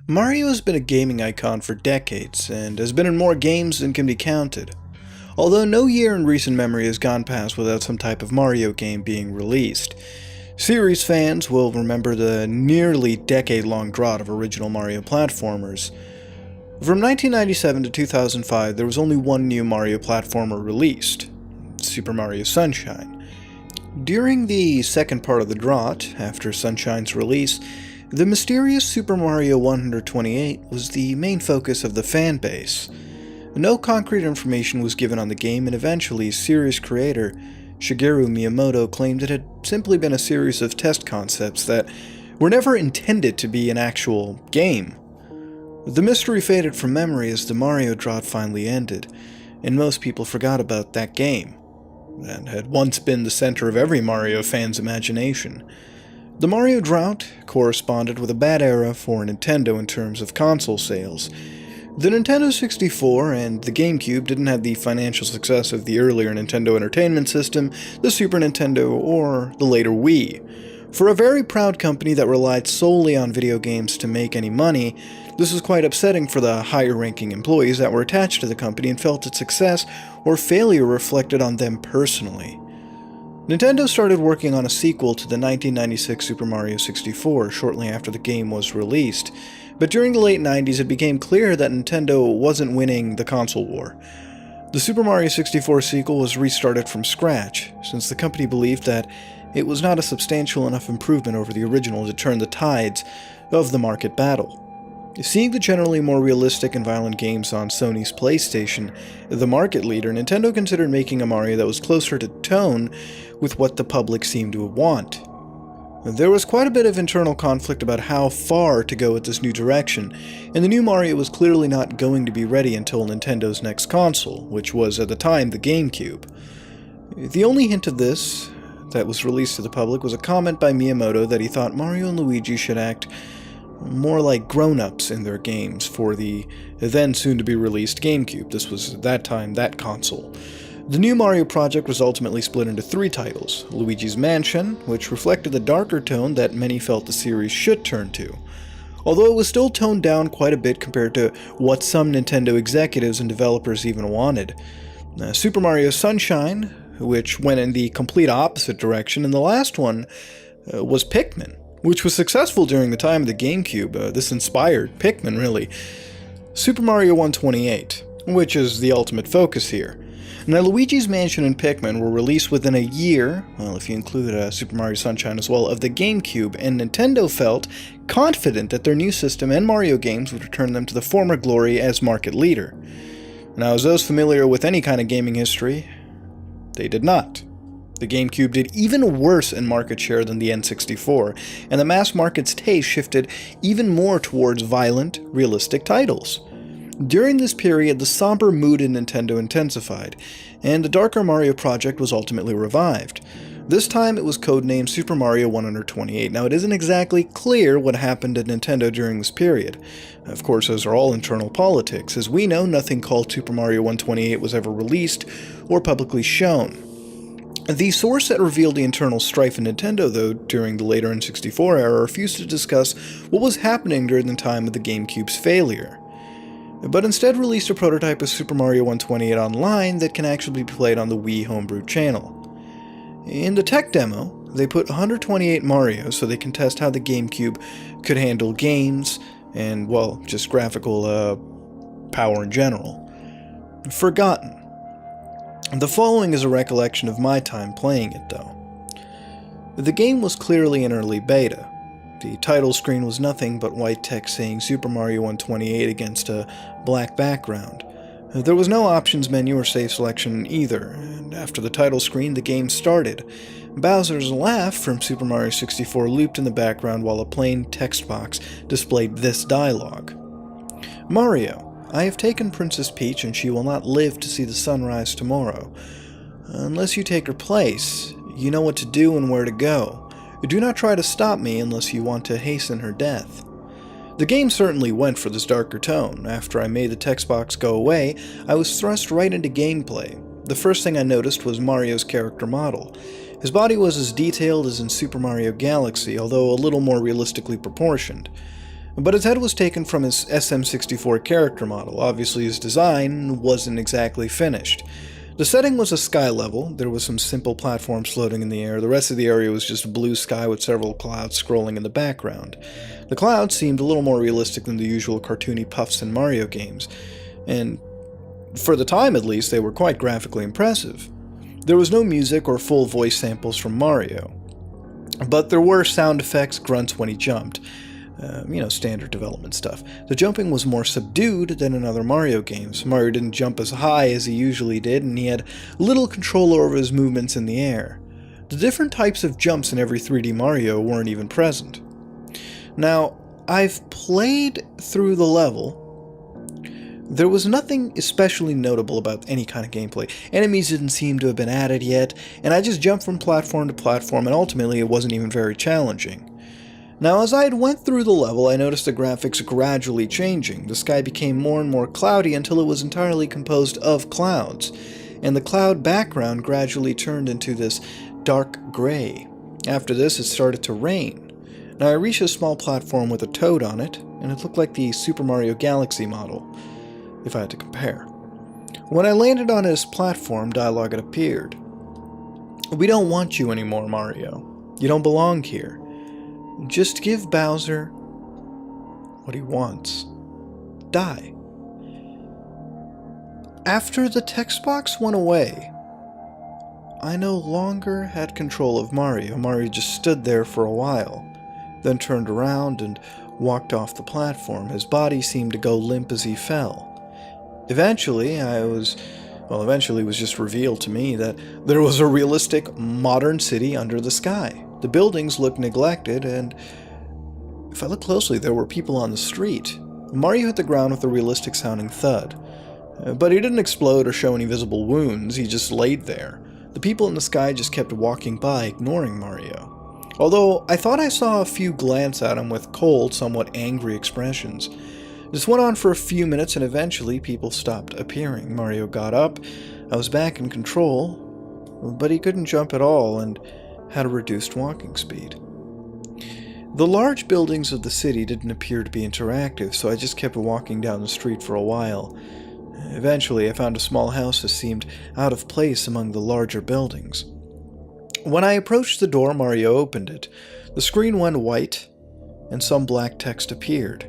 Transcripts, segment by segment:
Mario has been a gaming icon for decades, and has been in more games than can be counted. Although no year in recent memory has gone past without some type of Mario game being released. Series fans will remember the nearly decade-long drought of original Mario platformers. From 1997 to 2005, there was only one new Mario platformer released, Super Mario Sunshine. During the second part of the drought, after Sunshine's release, the mysterious Super Mario 128 was the main focus of the fanbase. No concrete information was given on the game, and eventually, series creator Shigeru Miyamoto claimed it had simply been a series of test concepts that were never intended to be an actual game. The mystery faded from memory as the Mario drought finally ended, and most people forgot about that game that had once been the center of every Mario fan's imagination. The Mario drought corresponded with a bad era for Nintendo in terms of console sales. The Nintendo 64 and the GameCube didn't have the financial success of the earlier Nintendo Entertainment System, the Super Nintendo, or the later Wii. For a very proud company that relied solely on video games to make any money, this was quite upsetting for the higher-ranking employees that were attached to the company and felt its success or failure reflected on them personally. Nintendo started working on a sequel to the 1996 Super Mario 64 shortly after the game was released, but during the late 90s it became clear that Nintendo wasn't winning the console war. The Super Mario 64 sequel was restarted from scratch, since the company believed that it was not a substantial enough improvement over the original to turn the tides of the market battle. Seeing the generally more realistic and violent games on Sony's PlayStation, the market leader, Nintendo considered making a Mario that was closer to tone with what the public seemed to want. There was quite a bit of internal conflict about how far to go with this new direction, and the new Mario was clearly not going to be ready until Nintendo's next console, which was at the time the GameCube. The only hint of this that was released to the public was a comment by Miyamoto that he thought Mario and Luigi should act more like grown-ups in their games for the then soon-to-be-released GameCube. This was, at that time, that console. The new Mario project was ultimately split into three titles: Luigi's Mansion, which reflected the darker tone that many felt the series should turn to, although it was still toned down quite a bit compared to what some Nintendo executives and developers even wanted. Super Mario Sunshine, which went in the complete opposite direction, and the last one was Pikmin, which was successful during the time of the GameCube. This inspired Pikmin, really. Super Mario 128, which is the ultimate focus here. Now, Luigi's Mansion and Pikmin were released within a year, well, if you include Super Mario Sunshine as well, of the GameCube, and Nintendo felt confident that their new system and Mario games would return them to the former glory as market leader. Now, as those familiar with any kind of gaming history, they did not. The GameCube did even worse in market share than the N64, and the mass market's taste shifted even more towards violent, realistic titles. During this period, the somber mood in Nintendo intensified, and the darker Mario project was ultimately revived. This time it was codenamed Super Mario 128. Now, it isn't exactly clear what happened at Nintendo during this period. Of course, those are all internal politics. As we know, nothing called Super Mario 128 was ever released or publicly shown. The source that revealed the internal strife in Nintendo, though, during the later N64 era, refused to discuss what was happening during the time of the GameCube's failure, but instead released a prototype of Super Mario 128 online that can actually be played on the Wii homebrew channel. In the tech demo, they put 128 Marios so they can test how the GameCube could handle games and, well, just graphical power in general. Forgotten. The following is a recollection of my time playing it, though. The game was clearly in early beta. The title screen was nothing but white text saying Super Mario 128 against a black background. There was no options menu or save selection either, and after the title screen, the game started. Bowser's laugh from Super Mario 64 looped in the background while a plain text box displayed this dialogue. Mario, I have taken Princess Peach and she will not live to see the sunrise tomorrow. Unless you take her place, you know what to do and where to go. Do not try to stop me unless you want to hasten her death. The game certainly went for this darker tone. After I made the text box go away, I was thrust right into gameplay. The first thing I noticed was Mario's character model. His body was as detailed as in Super Mario Galaxy, although a little more realistically proportioned. but his head was taken from his SM64 character model. Obviously his design wasn't exactly finished. The setting was a sky level. There was some simple platforms floating in the air. The rest of the area was just blue sky with several clouds scrolling in the background. The clouds seemed a little more realistic than the usual cartoony puffs in Mario games, and for the time at least, they were quite graphically impressive. There was no music or full voice samples from Mario, but there were sound effects, grunts when he jumped. Standard development stuff. The jumping was more subdued than in other Mario games. Mario didn't jump as high as he usually did, and he had little control over his movements in the air. The different types of jumps in every 3D Mario weren't even present. Now, I've played through the level. There was nothing especially notable about any kind of gameplay. Enemies didn't seem to have been added yet, and I just jumped from platform to platform, and ultimately it wasn't even very challenging. Now, as I had went through the level, I noticed the graphics gradually changing. The sky became more and more cloudy until it was entirely composed of clouds, and the cloud background gradually turned into this dark gray. After this, it started to rain. Now, I reached a small platform with a toad on it, and it looked like the Super Mario Galaxy model, if I had to compare. When I landed on his platform, dialogue had appeared. "We don't want you anymore, Mario. You don't belong here. Just give Bowser what he wants. Die." After the text box went away, I no longer had control of Mario. Mario just stood there for a while, then turned around and walked off the platform. His body seemed to go limp as he fell. Eventually it was just revealed to me that there was a realistic, modern city under the sky. The buildings looked neglected, and if I looked closely, there were people on the street. Mario hit the ground with a realistic-sounding thud. But he didn't explode or show any visible wounds, he just laid there. The people in the sky just kept walking by, ignoring Mario. Although I thought I saw a few glance at him with cold, somewhat angry expressions. This went on for a few minutes, and eventually people stopped appearing. Mario got up, I was back in control, but he couldn't jump at all and had a reduced walking speed. The large buildings of the city didn't appear to be interactive, so I just kept walking down the street for a while. Eventually, I found a small house that seemed out of place among the larger buildings. When I approached the door, Mario opened it. The screen went white, and some black text appeared.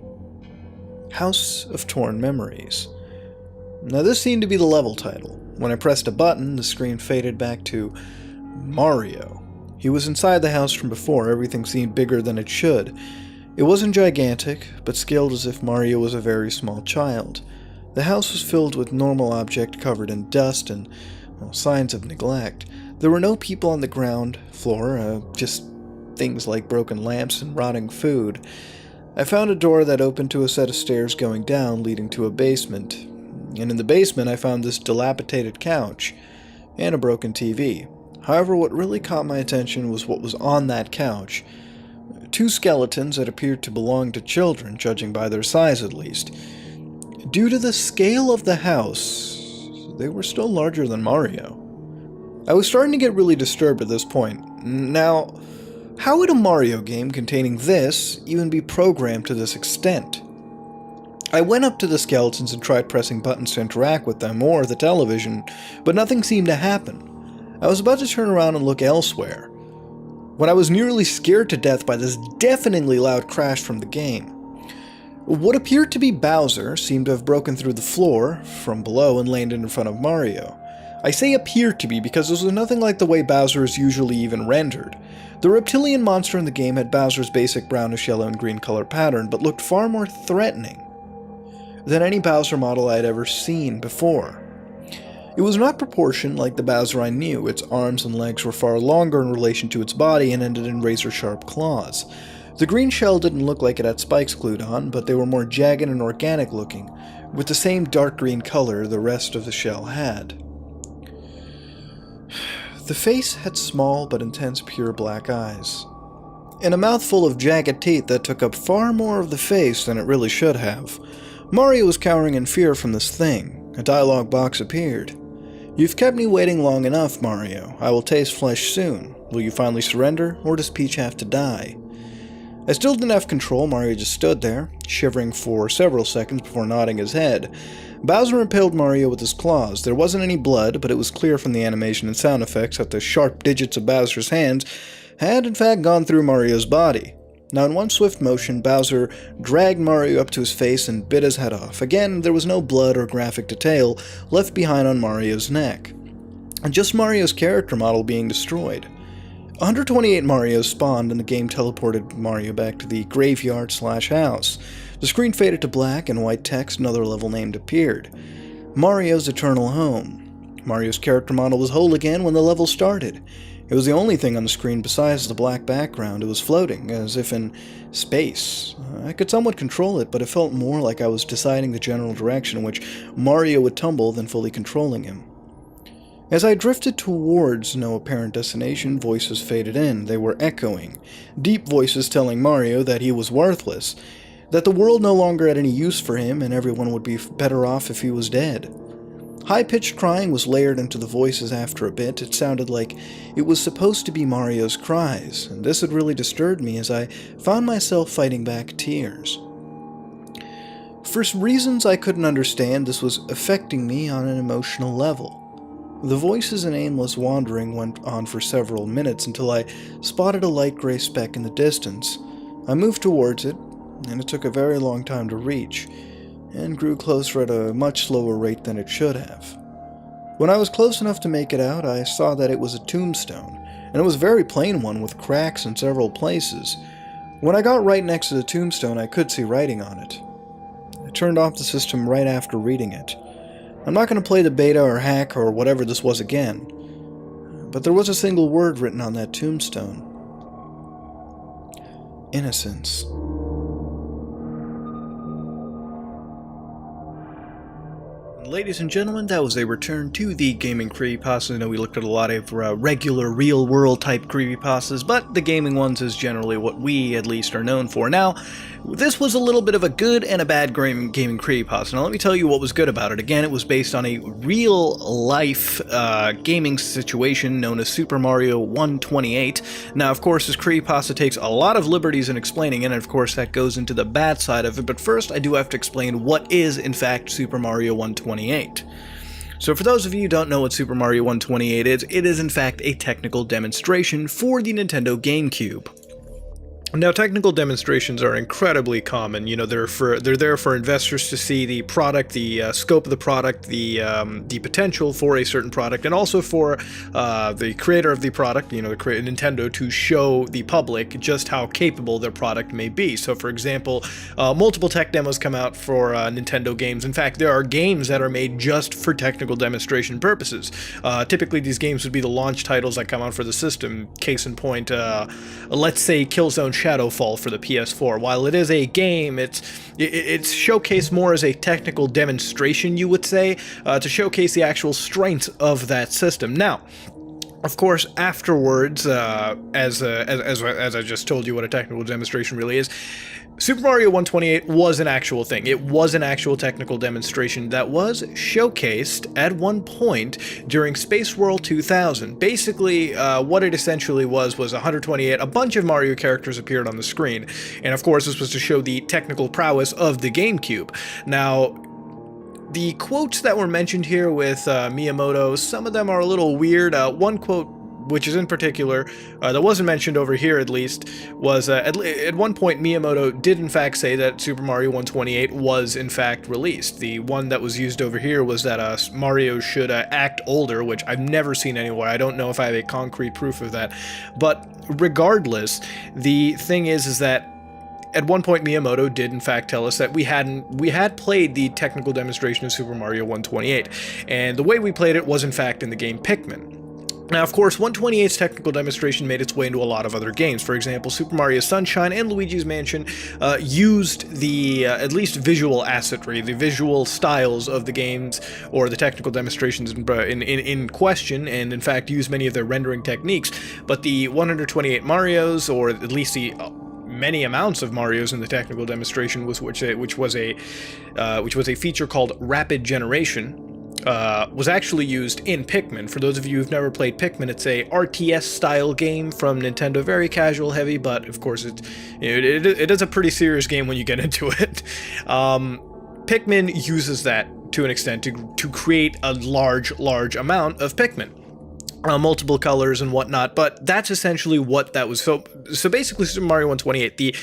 House of Torn Memories. Now, this seemed to be the level title. When I pressed a button, the screen faded back to Mario. He was inside the house from before. Everything seemed bigger than it should. It wasn't gigantic, but scaled as if Mario was a very small child. The house was filled with normal objects covered in dust and signs of neglect. There were no people on the ground floor, just things like broken lamps and rotting food. I found a door that opened to a set of stairs going down, leading to a basement. And in the basement, I found this dilapidated couch and a broken TV. However, what really caught my attention was what was on that couch. Two skeletons that appeared to belong to children, judging by their size at least. Due to the scale of the house, they were still larger than Mario. I was starting to get really disturbed at this point. Now, how would a Mario game containing this even be programmed to this extent? I went up to the skeletons and tried pressing buttons to interact with them or the television, but nothing seemed to happen. I was about to turn around and look elsewhere, when I was nearly scared to death by this deafeningly loud crash from the game. What appeared to be Bowser seemed to have broken through the floor from below and landed in front of Mario. I say appeared to be because this was nothing like the way Bowser is usually even rendered. The reptilian monster in the game had Bowser's basic brownish yellow and green color pattern, but looked far more threatening than any Bowser model I had ever seen before. It was not proportioned like the Bowser I knew. Its arms and legs were far longer in relation to its body and ended in razor-sharp claws. The green shell didn't look like it had spikes glued on, but they were more jagged and organic looking, with the same dark green color the rest of the shell had. The face had small but intense pure black eyes, and a mouth full of jagged teeth that took up far more of the face than it really should have. Mario was cowering in fear from this thing. A dialogue box appeared. "You've kept me waiting long enough, Mario. I will taste flesh soon. Will you finally surrender, or does Peach have to die?" I still didn't have control. Mario just stood there, shivering for several seconds before nodding his head. Bowser impaled Mario with his claws. There wasn't any blood, but it was clear from the animation and sound effects that the sharp digits of Bowser's hands had in fact gone through Mario's body. Now in one swift motion, Bowser dragged Mario up to his face and bit his head off. Again, there was no blood or graphic detail left behind on Mario's neck, and just Mario's character model being destroyed. 128 Marios spawned and the game teleported Mario back to the graveyard/house. The screen faded to black and white text, another level named appeared. Mario's Eternal Home. Mario's character model was whole again when the level started. It was the only thing on the screen besides the black background. It was floating, as if in space. I could somewhat control it, but it felt more like I was deciding the general direction in which Mario would tumble than fully controlling him. As I drifted towards no apparent destination, voices faded in. They were echoing. Deep voices telling Mario that he was worthless, that the world no longer had any use for him, and everyone would be better off if he was dead. High-pitched crying was layered into the voices after a bit. It sounded like it was supposed to be Mario's cries, and this had really disturbed me as I found myself fighting back tears. For reasons I couldn't understand, this was affecting me on an emotional level. The voices and aimless wandering went on for several minutes until I spotted a light gray speck in the distance. I moved towards it, and it took a very long time to reach, and grew closer at a much slower rate than it should have. When I was close enough to make it out, I saw that it was a tombstone, and it was a very plain one with cracks in several places. When I got right next to the tombstone, I could see writing on it. I turned off the system right after reading it. I'm not going to play the beta or hack or whatever this was again, but there was a single word written on that tombstone. Innocence. Ladies and gentlemen, that was a return to the gaming creepypastas. I know we looked at a lot of regular, real-world type creepypastas, but the gaming ones is generally what we, at least, are known for. Now, this was a little bit of a good and a bad gaming creepypasta. Now, let me tell you what was good about it. Again, it was based on a real-life gaming situation known as Super Mario 128. Now, of course, this creepypasta takes a lot of liberties in explaining it, and of course, that goes into the bad side of it. But first, I do have to explain what is, in fact, Super Mario 128. So for those of you who don't know what Super Mario 128 is, it is in fact a technical demonstration for the Nintendo GameCube. Now, technical demonstrations are incredibly common. You know, they're there for investors to see the product, the scope of the product, the potential for a certain product, and also for the creator of the product, you know, Nintendo, to show the public just how capable their product may be. So, for example, multiple tech demos come out for Nintendo games. In fact, there are games that are made just for technical demonstration purposes. Typically, these games would be the launch titles that come out for the system. Case in point, let's say Killzone Shadowfall for the PS4. While it is a game, it's showcased more as a technical demonstration, you would say, to showcase the actual strength of that system. Now, of course, afterwards, as I just told you what a technical demonstration really is, Super Mario 128 was an actual thing. It was an actual technical demonstration that was showcased at one point during Space World 2000. Basically, what it essentially was 128, a bunch of Mario characters appeared on the screen, and of course this was to show the technical prowess of the GameCube. Now, the quotes that were mentioned here with Miyamoto, some of them are a little weird. One quote, which is in particular, that wasn't mentioned over here at least, was at one point Miyamoto did in fact say that Super Mario 128 was in fact released. The one that was used over here was that Mario should act older, which I've never seen anywhere. I don't know if I have a concrete proof of that. But regardless, the thing is that at one point Miyamoto did in fact tell us that we had played the technical demonstration of Super Mario 128, and the way we played it was in fact in the game Pikmin. Now, of course, 128's technical demonstration made its way into a lot of other games. For example, Super Mario Sunshine and Luigi's Mansion used the, at least visual assetry, the visual styles of the games, or the technical demonstrations in question, and in fact used many of their rendering techniques. But the 128 Marios, or at least the many amounts of Marios in the technical demonstration, which was a feature called Rapid Generation. was actually used in Pikmin. For those of you who've never played Pikmin, it's a RTS style game from Nintendo, very casual heavy, but of course it is a pretty serious game when you get into it. Pikmin uses that to an extent to create a large amount of Pikmin. Multiple colors and whatnot, but that's essentially what that was. So basically Super Mario 128, the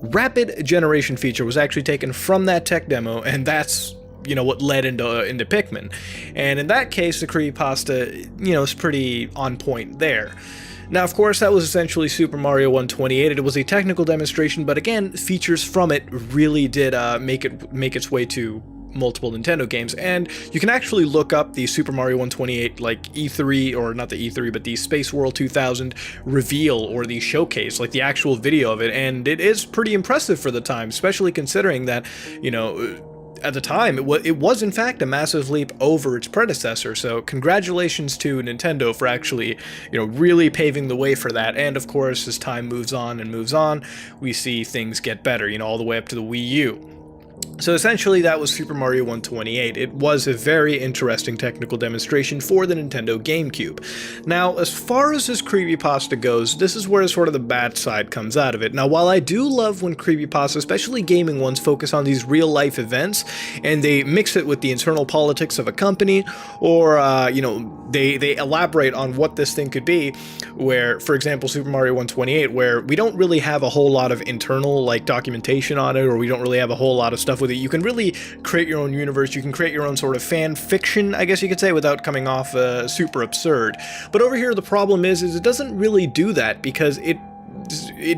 rapid generation feature was actually taken from that tech demo, and that's, you know, what led into Pikmin. And in that case, the creepypasta, you know, is pretty on point there. Now, of course, that was essentially Super Mario 128. It was a technical demonstration, but again, features from it really did make its way to multiple Nintendo games, and you can actually look up the Super Mario 128 like E3, or not the E3, but the Space World 2000 reveal or the showcase, like the actual video of it, and it is pretty impressive for the time, especially considering that, you know, at the time it was in fact a massive leap over its predecessor. So congratulations to Nintendo for actually, you know, really paving the way for that. And of course, as time moves on, we see things get better, you know, all the way up to the Wii U. So essentially that was Super Mario 128. It was a very interesting technical demonstration for the Nintendo GameCube. Now, as far as this creepypasta goes, this is where sort of the bad side comes out of it. Now, while I do love when creepypasta, especially gaming ones, focus on these real-life events, and they mix it with the internal politics of a company, or, you know, they elaborate on what this thing could be, where, for example, Super Mario 128, where we don't really have a whole lot of internal, like, documentation on it, or we don't really have a whole lot of stuff with it. You can really create your own universe, you can create your own sort of fan fiction, I guess you could say, without coming off super absurd. But over here, the problem is it doesn't really do that, because it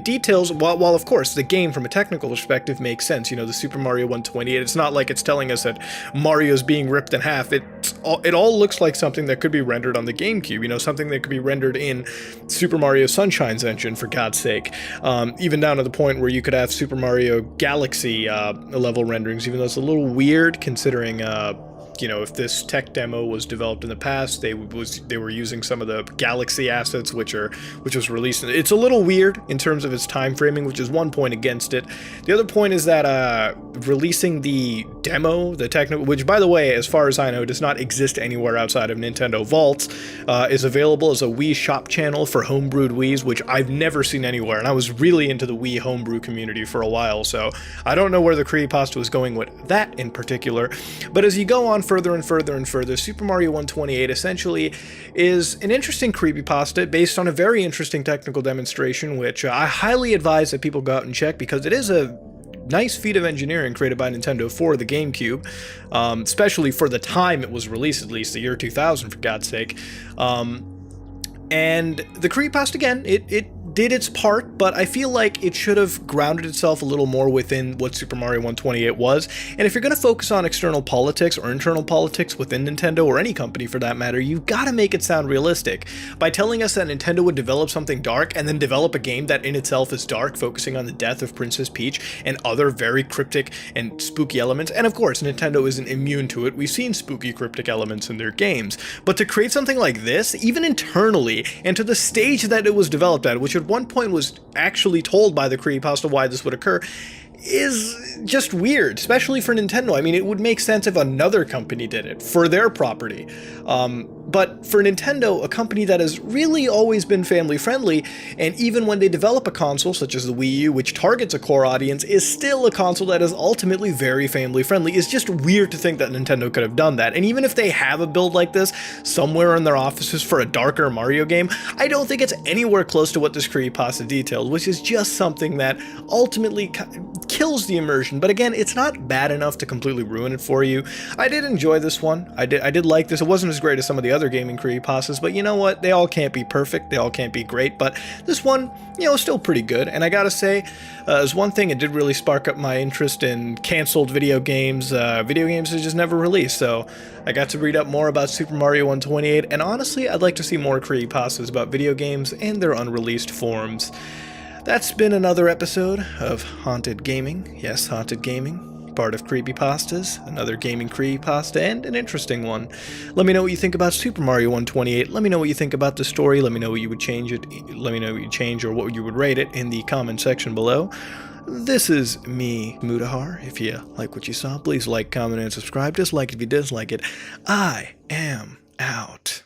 details, while of course the game from a technical perspective makes sense, you know, the Super Mario 128, it's not like it's telling us that Mario's being ripped in half. It all looks like something that could be rendered on the GameCube, you know, something that could be rendered in Super Mario Sunshine's engine, for God's sake. Even down to the point where you could have Super Mario Galaxy level renderings, even though it's a little weird considering you know, if this tech demo was developed in the past, they were using some of the Galaxy assets, which was released. It's a little weird in terms of its time framing, which is one point against it. The other point is that releasing the demo, the technical, which by the way, as far as I know, does not exist anywhere outside of Nintendo Vaults, is available as a Wii shop channel for homebrewed Wiis, which I've never seen anywhere. And I was really into the Wii homebrew community for a while, so I don't know where the creepypasta was going with that in particular. But as you go on further and further, Super Mario 128 essentially is an interesting creepypasta based on a very interesting technical demonstration, which I highly advise that people go out and check, because it is a nice feat of engineering created by Nintendo for the GameCube, especially for the time it was released, at least the year 2000, for God's sake. And the creepypasta, again, it did its part, but I feel like it should have grounded itself a little more within what Super Mario 128 was. And if you're going to focus on external politics or internal politics within Nintendo, or any company for that matter, you've got to make it sound realistic. By telling us that Nintendo would develop something dark and then develop a game that in itself is dark, focusing on the death of Princess Peach and other very cryptic and spooky elements, and of course Nintendo isn't immune to it, we've seen spooky cryptic elements in their games, but to create something like this, even internally, and to the stage that it was developed at, which at one point was actually told by the creepypasta why this would occur, is just weird, especially for Nintendo. I mean, it would make sense if another company did it for their property. But for Nintendo, a company that has really always been family friendly, and even when they develop a console such as the Wii U, which targets a core audience, is still a console that is ultimately very family friendly, it's just weird to think that Nintendo could have done that. And even if they have a build like this somewhere in their offices for a darker Mario game, I don't think it's anywhere close to what this creepypasta detailed, which is just something that ultimately kills the immersion. But again, it's not bad enough to completely ruin it for you. I did enjoy this one. I did like this. It wasn't as great as some of the other gaming creepypastas, but you know what? They all can't be perfect. They all can't be great, but this one, you know, is still pretty good. And I gotta say, as one thing, it did really spark up my interest in canceled video games. Video games are just never released, so I got to read up more about Super Mario 128, and honestly, I'd like to see more creepypastas about video games and their unreleased forms. That's been another episode of Haunted Gaming. Yes, Haunted Gaming, part of Creepypastas, another gaming creepypasta, and an interesting one. Let me know what you think about Super Mario 128. Let me know what you think about the story. Let me know what you would change it. Let me know what you change or what you would rate it in the comment section below. This is me, Mudahar. If you like what you saw, please like, comment, and subscribe. Dislike if you dislike it. I am out.